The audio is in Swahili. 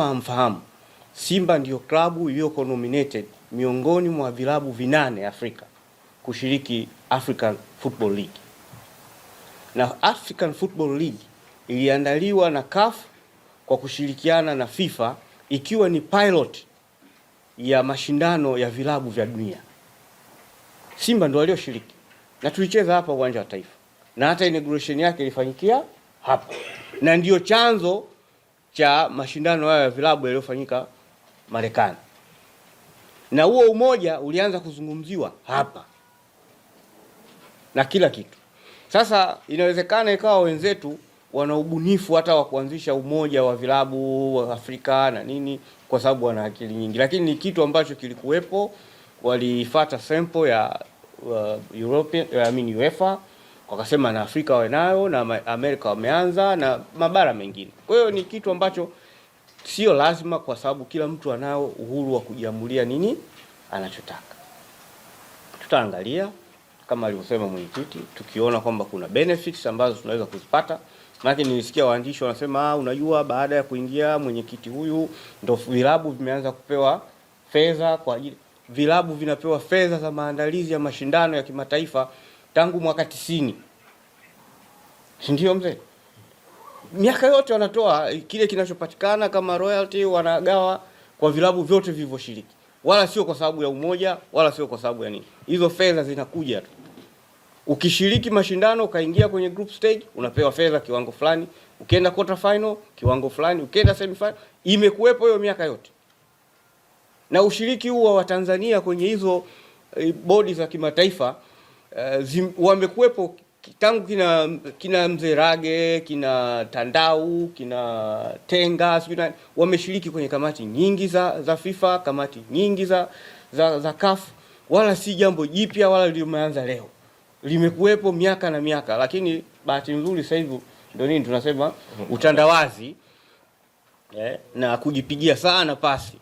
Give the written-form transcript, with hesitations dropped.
Mfahamu, Simba ndiyo klabu iliyoko nominated miongoni mwa vilabu 8 Afrika kushiriki African Football League. Na African Football League iliandaliwa na CAF kwa kushirikiana na FIFA ikiwa ni pilot ya mashindano ya vilabu vya dunia. Simba ndio walioshiriki na tulicheza hapa uwanja wa Taifa, na hata inauguration yake ilifanyikia hapa, na ndio chanzo cha mashindano haya ya vilabu yaliyofanyika Marekani, na huo umoja ulianza kuzungumziwa hapa na kila kitu. Sasa inawezekana ikawa wenzetu wana ubunifu hata wa kuanzisha umoja wa vilabu wa Afrika na nini, kwa sababu wana akili nyingi, lakini ni kitu ambacho kilikuwepo. Walifuata sample ya UEFA, wakasema na Afrika wawe nayo, na Amerika wameanza, na mabara mengine. Kwa hiyo ni kitu ambacho sio lazima, kwa sababu kila mtu anao uhuru wa kujiamulia nini anachotaka. Tutaangalia kama alivyosema mwenyekiti, tukiona kwamba kuna benefits ambazo tunaweza kuzipata. Maana nilisikia waandishi wanasema unajua, baada ya kuingia mwenyekiti huyu ndio vilabu vimeanza kupewa fedha kwa ajili. Vilabu vinapewa fedha za maandalizi ya mashindano ya kimataifa tangu mwaka 90. Si ndio mzee? Miaka yote wanatoa kile kinachopatikana kama royalty, wanagawa kwa vilabu vyote vilivyoshiriki. Wala sio kwa sababu ya umoja, wala sio kwa sababu ya nini. Hizo fedha zinakuja tu. Ukishiriki mashindano ukaingia kwenye group stage, unapewa fedha kiwango fulani. Ukienda quarter final kiwango fulani, ukienda semi final. Imekuwepo hiyo miaka yote. Na ushiriki huo wa Tanzania kwenye hizo bodi za kimataifa wamekuwepo tangu kina Mzerage, kina Tandau, kina Tenga, wameshiriki kwenye kamati nyingi za FIFA, kamati nyingi za CAF. Wala si jambo jipya, wala limeanza leo. Limekuwepo miaka na miaka, lakini bahati nzuri sasa hivi ndio nini tunasema utandawazi na kujipigia sana pasi.